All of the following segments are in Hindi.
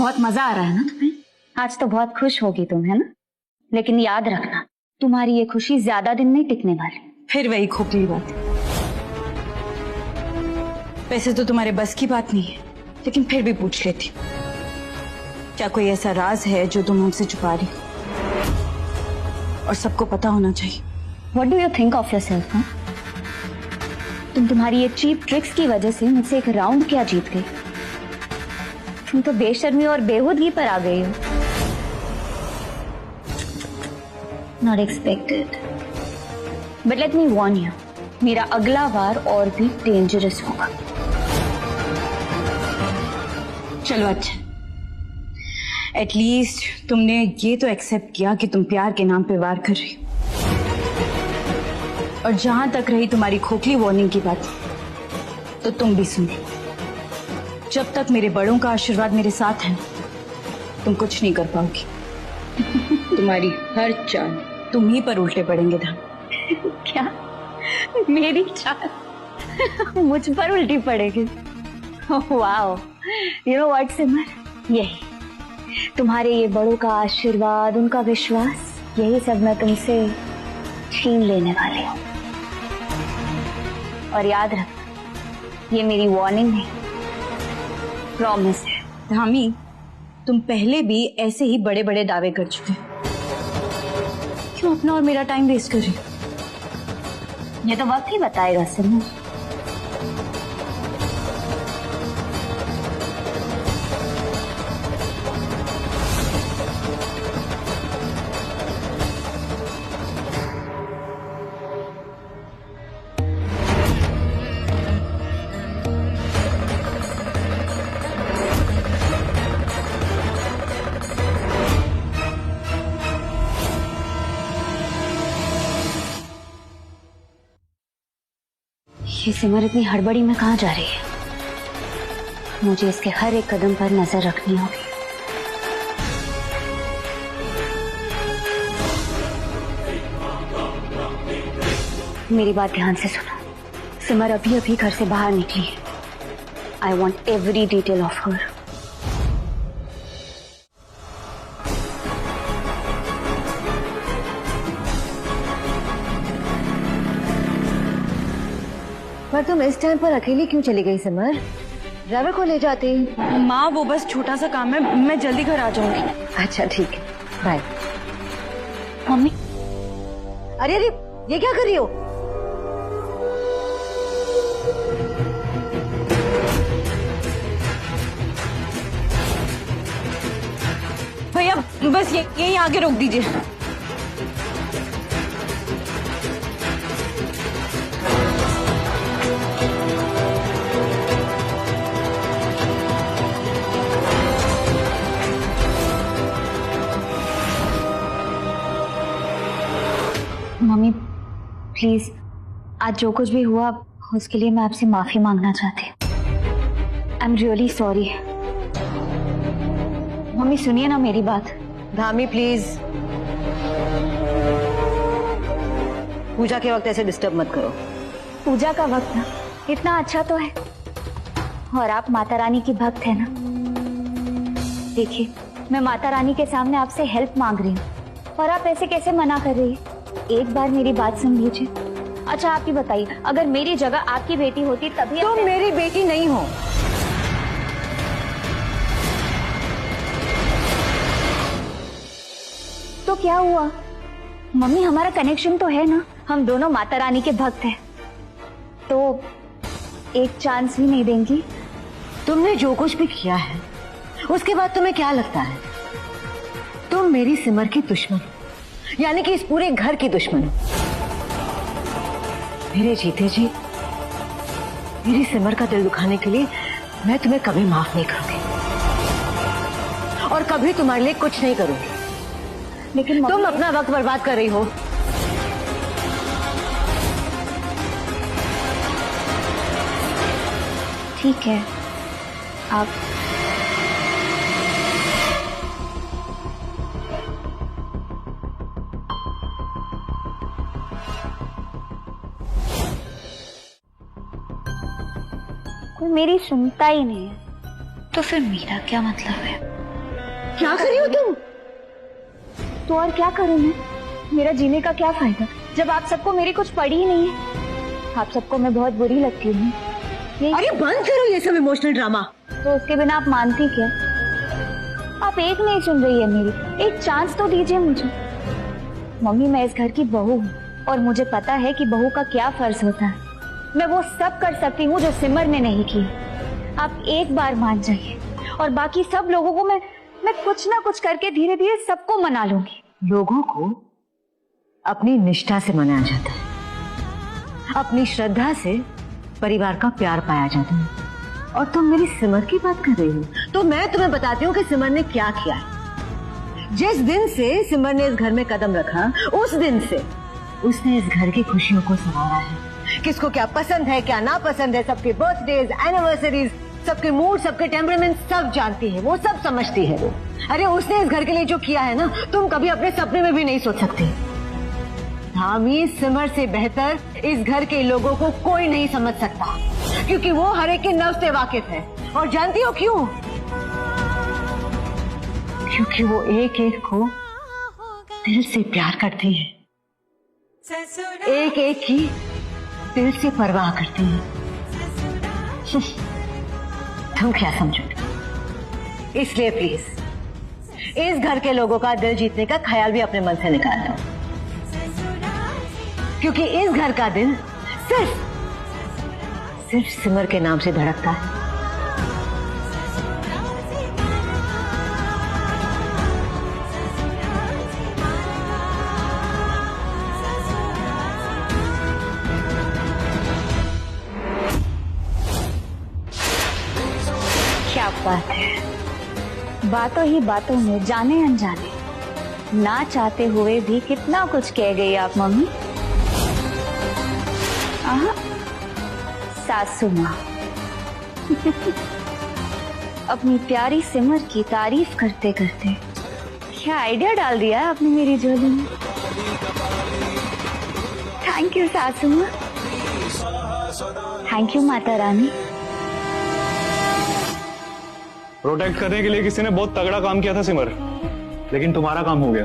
बहुत मजा आ रहा है ना तुम्हें? आज तो बहुत खुश होगी तुम, है ना? लेकिन याद रखना, तुम्हारी ये खुशी ज्यादा दिन नहीं टिकने वाली। फिर वही खोखली बात। वैसे तो तुम्हारे बस की बात नहीं है, लेकिन फिर भी पूछ लेती। क्या कोई ऐसा राज है जो तुम हमसे छुपा रही और सबको पता होना चाहिए? What do you think of yourself, huh? तुम्हारी ये चीप ट्रिक्स की वजह से मुझसे एक राउंड क्या जीत गई। तुम तो बेशर्मी और बेहूदगी पर आ गई हो। Not expected. But let me warn you, मेरा अगला वार और भी डेंजरस होगा। चलो अच्छा, एटलीस्ट तुमने ये तो एक्सेप्ट किया कि तुम प्यार के नाम पे वार कर रही हो। और जहां तक रही तुम्हारी खोखली वार्निंग की बात, तो तुम भी सुनो। जब तक मेरे बड़ों का आशीर्वाद मेरे साथ है, तुम कुछ नहीं कर पाओगी। तुम्हारी हर चाल तुम ही पर उल्टे पड़ेंगे धाम। क्या? मेरी चाल मुझ पर उल्टी पड़ेगी? वाओ, यू नो व्हाट सिमर, यही तुम्हारे ये बड़ों का आशीर्वाद, उनका विश्वास, यही सब मैं तुमसे छीन लेने वाली हूँ। और याद रख, ये मेरी वार्निंग नहीं, प्रॉमिस है। धामी, तुम पहले भी ऐसे ही बड़े बड़े दावे कर चुके, क्यों अपना और मेरा टाइम वेस्ट कर रही हो? ये तो वक्त ही बताएगा सिमर। ये सिमर इतनी हड़बड़ी में कहाँ जा रही है? मुझे इसके हर एक कदम पर नजर रखनी होगी। मेरी बात ध्यान से सुनो। सिमर अभी अभी घर से बाहर निकली है। I want every detail of her. पर तुम इस टाइम पर अकेली क्यों चली गई सिमर? ड्राइवर को ले जाती। माँ, वो बस छोटा सा काम है, मैं जल्दी घर आ जाऊंगी। अच्छा ठीक है, बाय। मम्मी, अरे अरे, ये क्या कर रही हो? भैया बस यही आगे रोक दीजिए। मम्मी प्लीज, आज जो कुछ भी हुआ उसके लिए मैं आपसे माफी मांगना चाहती हूँ। I am really sorry. Mummy सुनिए ना मेरी बात। धामी प्लीज, पूजा के वक्त ऐसे डिस्टर्ब मत करो। पूजा का वक्त ना इतना अच्छा तो है, और आप माता रानी की भक्त है ना। देखिए, मैं माता रानी के सामने आपसे हेल्प मांग रही हूँ और आप ऐसे कैसे मना कर रही है? एक बार मेरी बात सुन लीजिए। अच्छा आप ही बताइए, अगर मेरी जगह आपकी बेटी होती तभी। तुम मेरी बेटी नहीं हो। तो क्या हुआ मम्मी, हमारा कनेक्शन तो है ना, हम दोनों माता रानी के भक्त हैं, तो एक चांस भी नहीं देंगी? तुमने जो कुछ भी किया है उसके बाद तुम्हें क्या लगता है? तुम मेरी सिमर की दुश्मन, यानी कि इस पूरे घर की दुश्मन। मेरे जीते जी मेरी सिमर का दिल दुखाने के लिए मैं तुम्हें कभी माफ नहीं करूंगी और कभी तुम्हारे लिए कुछ नहीं करूंगी। लेकिन तुम अपना वक्त बर्बाद कर रही हो। ठीक है, आप कोई मेरी सुनता ही नहीं है, तो फिर मेरा क्या मतलब है? क्या कर रही हो तुम? तो और क्या करूं मैं? मेरा जीने का क्या फायदा जब आप सबको मेरी कुछ पड़ी ही नहीं है। आप सबको मैं बहुत बुरी लगती हूँ। अरे बंद करो ये सब इमोशनल ड्रामा। तो उसके बिना आप मानती क्या? आप एक नहीं सुन रही है मेरी, एक चांस तो दीजिए मुझे। मम्मी, मैं इस घर की बहू हूँ और मुझे पता है कि बहू का क्या फर्ज होता है। मैं वो सब कर सकती हूँ जो सिमर ने नहीं किया। आप एक बार मान जाइए और बाकी सब लोगों को मैं कुछ ना कुछ करके धीरे धीरे सबको मना लूंगी। लोगों को अपनी निष्ठा से मनाया जाता है, अपनी श्रद्धा से परिवार का प्यार पाया जाता है। और तुम मेरी सिमर की बात कर रही हो तो मैं तुम्हें बताती हूँ कि सिमर ने क्या किया है। जिस दिन से सिमर ने इस घर में कदम रखा उस दिन से उसने इस घर की खुशियों को संवारा है। किसको क्या पसंद है, क्या नापसंद है, सबके बर्थडेज, एनिवर्सरीज, सबके मूड, सबके टेम्परामेंट सब जानती है, वो सब समझती है वो। अरे उसने इस घर के लिए जो किया है ना, तुम कभी अपने सपने में भी नहीं सोच सकती। धामी सिमर से बेहतर इस घर के लोगों को कोई नहीं समझ सकता, क्योंकि वो हर एक के नफ्स से वाकिफ है। और जानती हो क्यों? क्योंकि वो एक एक को दिल से प्यार करती है, एक एक की दिल से परवाह करती है। तुम क्या समझोगे? इसलिए प्लीज इस घर के लोगों का दिल जीतने का ख्याल भी अपने मन से निकाल दो, क्योंकि इस घर का दिल सिर्फ सिमर के नाम से धड़कता है। क्या बात है, बातों ही बातों में जाने अनजाने ना चाहते हुए भी कितना कुछ कह गई आप मम्मी। सासू माँ अपनी प्यारी सिमर की तारीफ करते करते क्या आइडिया डाल दिया आपने मेरी झोली में। थैंक यू सासू माँ, thank you Mata Rani. Protect करने के लिए किसी ने बहुत तगड़ा काम किया था सिमर, लेकिन तुम्हारा काम हो गया।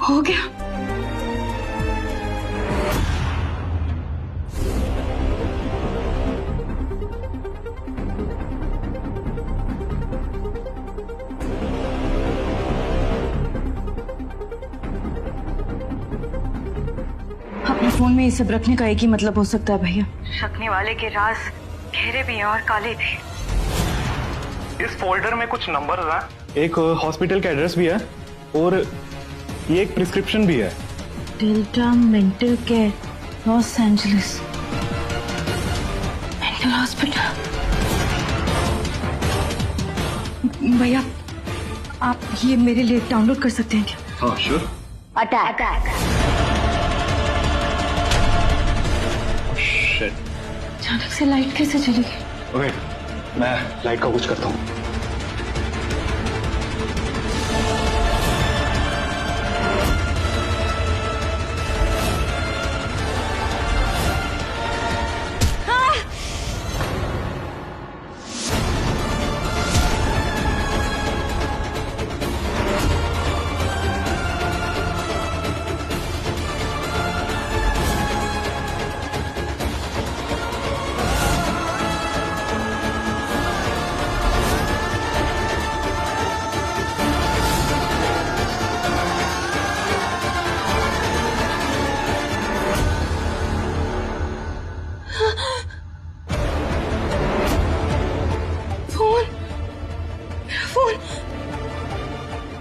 हो गया? अपने फोन में ये सब रखने का एक ही मतलब हो सकता है भैया, रखने वाले के राज गहरे भी हैं और काले भी। इस फोल्डर में कुछ नंबर है, एक हॉस्पिटल का एड्रेस भी है और ये एक प्रिस्क्रिप्शन भी है। Delta mental care, Los Angeles mental hospital. भैया आप ये मेरे लिए डाउनलोड कर सकते हैं क्या? हाँ श्योर। अटैक। अचानक से लाइट कैसे चली गई? ओके, मैं लाइट का कुछ करता हूँ।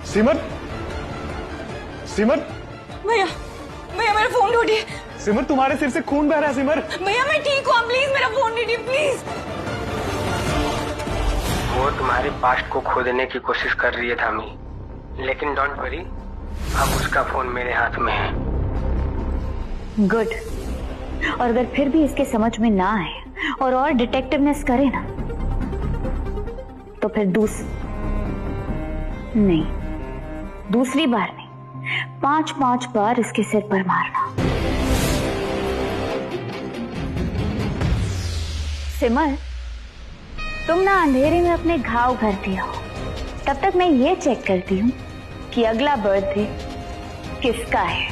सिमर, सिमर, भैया भैया मेरा फोन ढूंढिए। सिमर तुम्हारे सिर से खून बह रहा है। सिमर भैया मैं ठीक हूँ, प्लीज मेरा फोन ढूंढिए प्लीज। वो तुम्हारे पास्ट को खोदने की कोशिश कर रही है धामी, लेकिन डोंट वरी, अब उसका फोन मेरे हाथ में है। गुड। और अगर फिर भी इसके समझ में ना आए और डिटेक्टिवनेस करे ना, तो फिर दूसरी बार नहीं, 5-5 बार इसके सिर पर मारना। सिमर, तुम ना अंधेरे में अपने घाव भर दिया हो, तब तक मैं ये चेक करती हूँ कि अगला बर्थडे किसका है,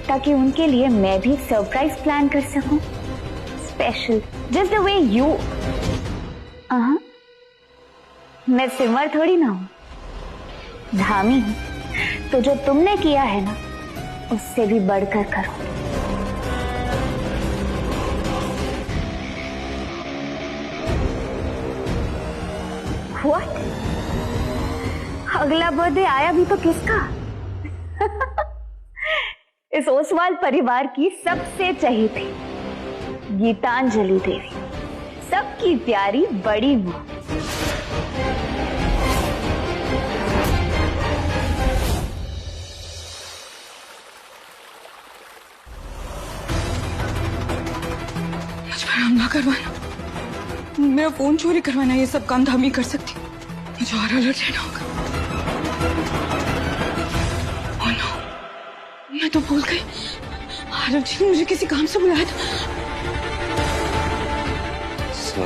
ताकि उनके लिए मैं भी सरप्राइज प्लान कर सकूं, special just the way you. मैं सिमर थोड़ी ना हूं, धामी हूं, तो जो तुमने किया है ना उससे भी बढ़कर करो। What? अगला बर्थडे आया भी तो किसका? इस ओसवाल परिवार की सबसे चहेती गीतांजलि देवी, सबकी प्यारी बड़ी माँ। मुझ पर हमला करवाना, मेरा फोन चोरी करवाना, ये सब काम धामी कर सकती। मुझे और अलर्ट रहना होगा। Oh no, मैं तो भूल गई, आरव जी ने मुझे किसी काम से बुलाया था।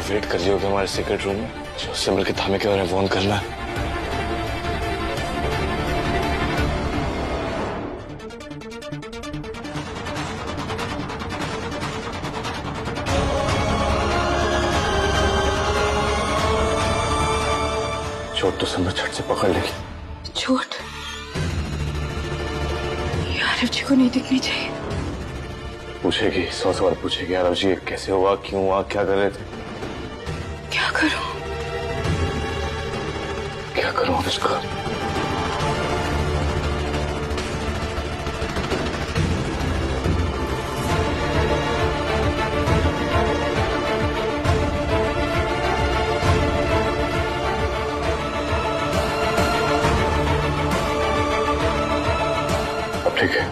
वेट कर रही होगी हमारे सीक्रेट रूम में, सिमर के थामे के बारे में फोन करना है। चोट तो सिमर झट से पकड़ लेगी। चोट? ये आरव जी को नहीं दिखनी चाहिए। पूछेगी, 100 सवाल पूछेगी। आरव जी कैसे हुआ, क्यों हुआ, क्या कर रहे थे? क्या करूं? क्या करूं अनुष्का? अब ठीक है।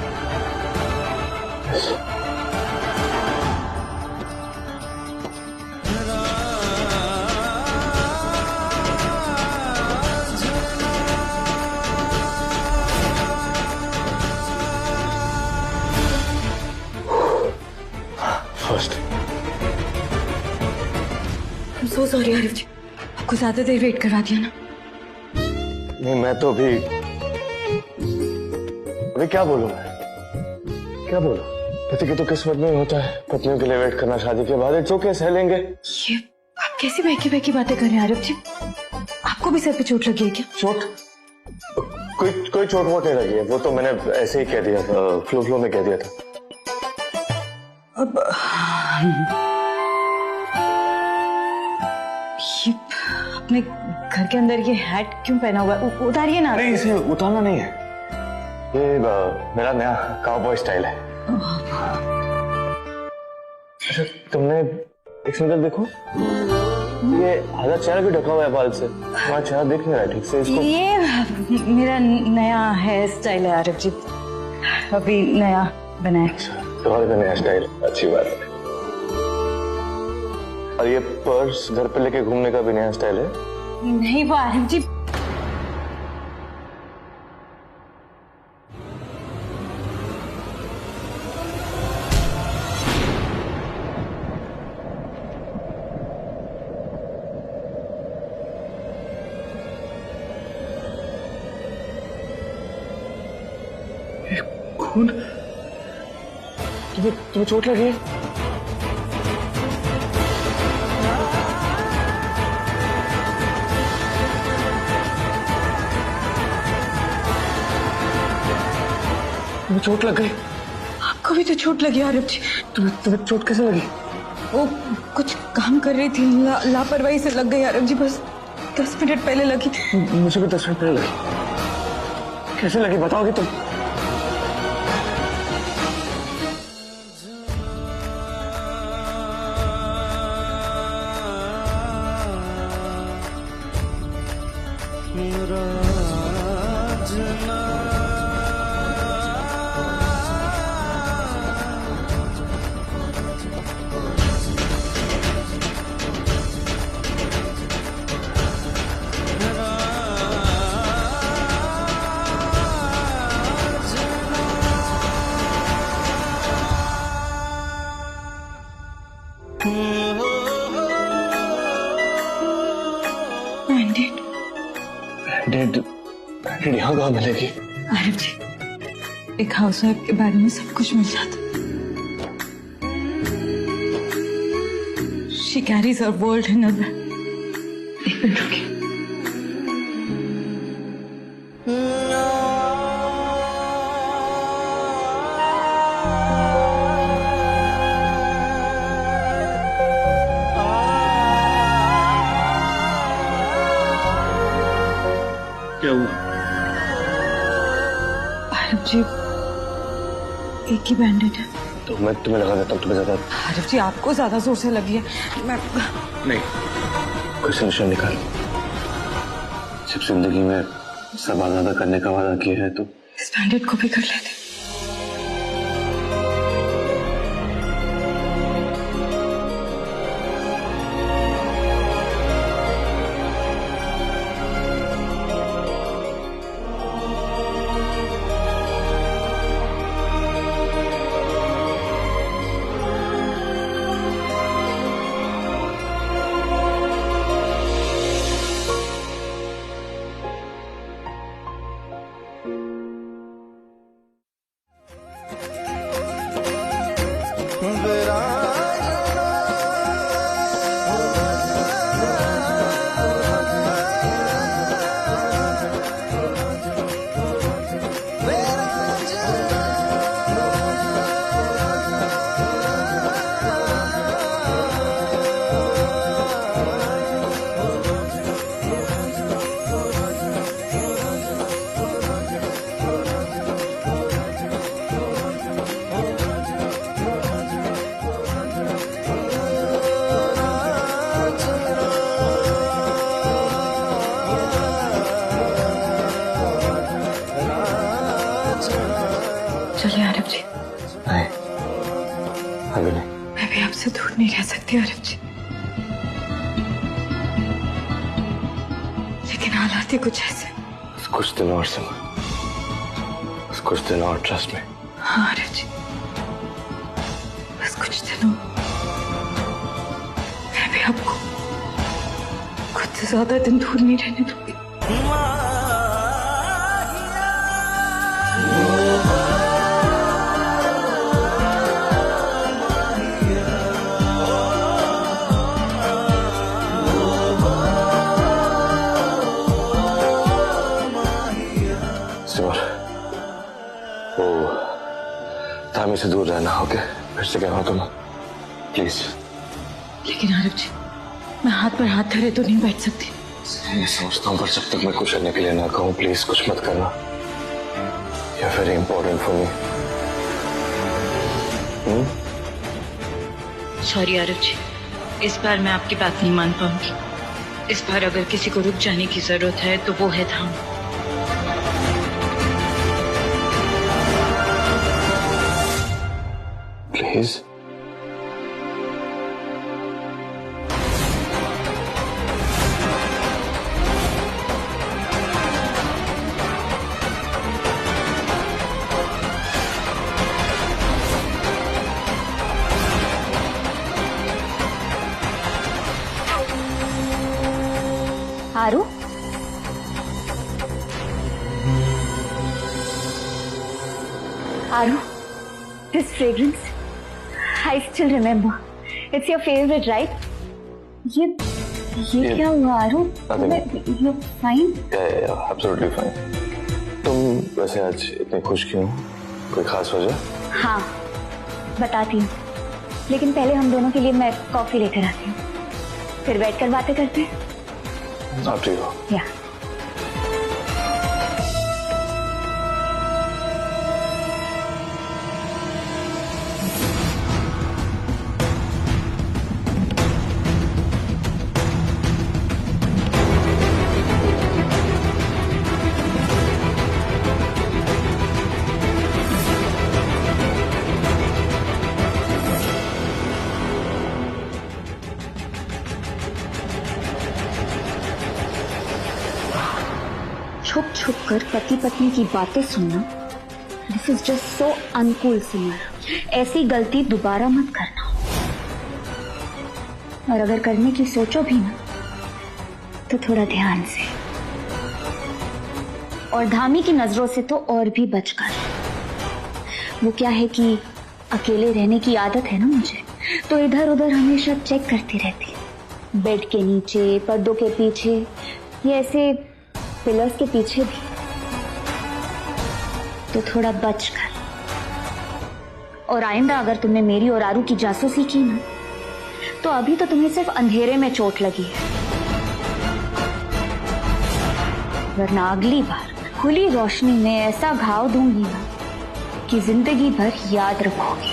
First I'm so sorry Arif ji, आपको ज्यादा देर वेट करवा दिया ना। नहीं, मैं तो अभी क्या बोलूं? मैं क्या बोलूं? पति की तो किस्मत में होता है पत्नियों के लिए वेट करना शादी के बाद। इट्स ओके, सह लेंगे। ये आप कैसी बहकी बहकी बातें कर रहे हैं आरिफ जी? आपको भी सर पे चोट लगी है क्या? चोट? कोई चोट वोट नहीं लगी है, वो तो मैंने ऐसे ही कह दिया, फ्लो में कह दिया था। अब ये अपने घर के अंदर ये हैट क्यों पहना हुआ है? उतारिए ना। नहीं, इसे उतारना नहीं है, ये मेरा नया काउबॉय स्टाइल है। अच्छा, तुमने एक मिनट देखो, ये आधा चेहरा भी ढका हुआ है बाल से, हमारा चेहरा दिख नहीं रहा है ठीक से। इसको ये मेरा नया हेयर स्टाइल है आरिफ जी, अभी नया बनाया। अच्छा, तुम्हारा भी नया स्टाइल, अच्छी बात है। और ये पर्स घर पे लेके घूमने का भी नया स्टाइल है? नहीं वो आरिफ जी, खून? तुम्हें चोट लगी? तुम्हें चोट लग गई? आपको भी तो चोट लगी आरिफ जी। तुम्हें चोट कैसे लगी? वो कुछ काम कर रही थी, लापरवाही से लग गई आरिफ जी, बस 10 मिनट पहले लगी। मुझे भी 10 मिनट पहले लगी। कैसे लगी बताओगे तुम? बैंडेड यहाँ कहाँ मिलेगी? आरिफ जी, एक हाउसवाइफ के बारे में सब कुछ मिल जाता। She carries her world in her back. एक मिनट रुकिए। क्या हुआ? आरिफ जी, एक ही बैंडेड है। तो मैं तुम्हें लगा देता हूँ, तुम्हें ज्यादा। आरिफ जी, आपको ज्यादा जोर से लगी है। मैं नहीं, कोई सोल्यूशन निकाल। जब जिंदगी में सब आज़ादा करने का वादा किया है तो इस बैंडेड को भी कर लेते। चलिए आरिफ जी। नहीं, अभी नहीं। मैं भी आपसे दूर नहीं रह सकती आरिफ जी, लेकिन हालात ही कुछ ऐसे। बस कुछ दिन और सिमर, बस कुछ दिन और, ट्रस्ट में। हाँ आरिफ जी, बस कुछ दिनों मैं भी आपको खुद से ज्यादा दिन दूर नहीं रहने दूंगी। धामी से दूर रहना, ओके? फिर से कह रहा हूं तुम्हें, प्लीज। लेकिन आरिफ जी, मैं हाथ पर हाथ धरे तो नहीं बैठ सकती। ये समझता हूँ, पर जब तक मैं कुछ करने के लिए ना कहूँ, प्लीज कुछ मत करना। You're very important for me. Sorry Arif ji, इस बार मैं आपकी बात नहीं मान पाऊंगी। इस बार अगर किसी को रुक जाने की जरूरत है तो वो है धाम। Please. Aru, Aru, this fragrance, I still remember. It's your favorite, right? ये क्या हुआ आरू? You're fine? Yeah, absolutely fine. तुम वैसे आज इतनी खुश क्यों? कोई खास वजह? हाँ, बताती हूँ। लेकिन पहले हम दोनों के लिए मैं कॉफी लेकर आती हूँ, फिर बैठकर बातें करते हैं। आप ठीक हो? या छुप छुप कर पति पत्नी की बातें सुनना, this is just so uncool Simar. ऐसी गलती दोबारा मत करना, और अगर करने की सोचो भी ना तो थोड़ा ध्यान से। और धामी की नजरों से तो और भी बचकर। वो क्या है कि अकेले रहने की आदत है ना मुझे, तो इधर उधर हमेशा चेक करती रहती है, बेड के नीचे, पर्दों के पीछे, ये ऐसे पिलर्स के पीछे भी। तो थोड़ा बच कर। और आइंदा अगर तुमने मेरी और आरू की जासूसी की ना, तो अभी तो तुम्हें सिर्फ अंधेरे में चोट लगी है, वरना अगली बार खुली रोशनी में ऐसा घाव दूंगी ना कि जिंदगी भर याद रखोगी।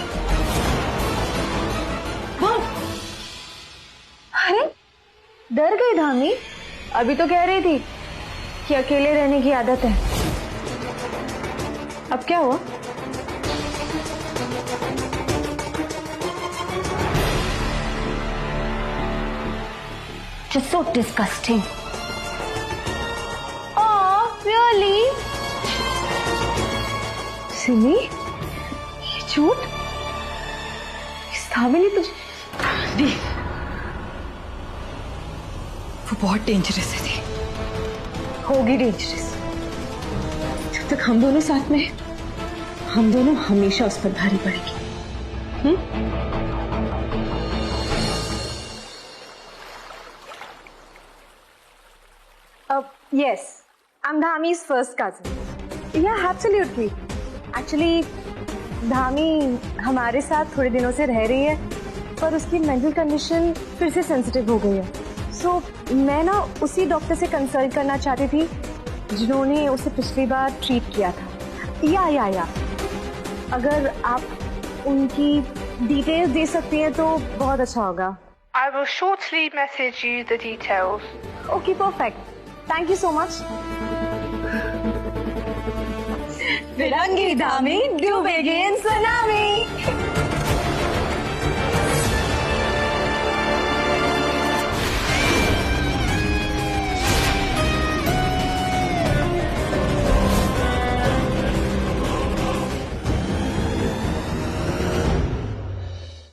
अरे डर गई धामी, अभी तो कह रही थी कि अकेले रहने की आदत है। अब क्या हुआ? Just so disgusting. Oh, really? Simi, ये झूठ? इस धामी ने तुझे वो बहुत डेंजरस है। होगी डेंजरस। जब तक हम दोनों साथ में हैं, हम दोनों हमेशा उस पर भारी पड़ेगी। Yes, I'm Dhami's first cousin. Yeah, absolutely. Actually, Dhami हमारे साथ थोड़े दिनों से रह रही है, पर उसकी मेंटल कंडीशन फिर से सेंसिटिव हो गई है। सो मैं ना उसी डॉक्टर से कंसल्ट करना चाहती थी जिन्होंने उसे पिछली बार ट्रीट किया था। या अगर आप उनकी डिटेल्स दे सकती हैं तो बहुत अच्छा होगा। I will shortly message you the details. Okay, perfect. Thank you so much. Virangi Dhami, do begin tsunami.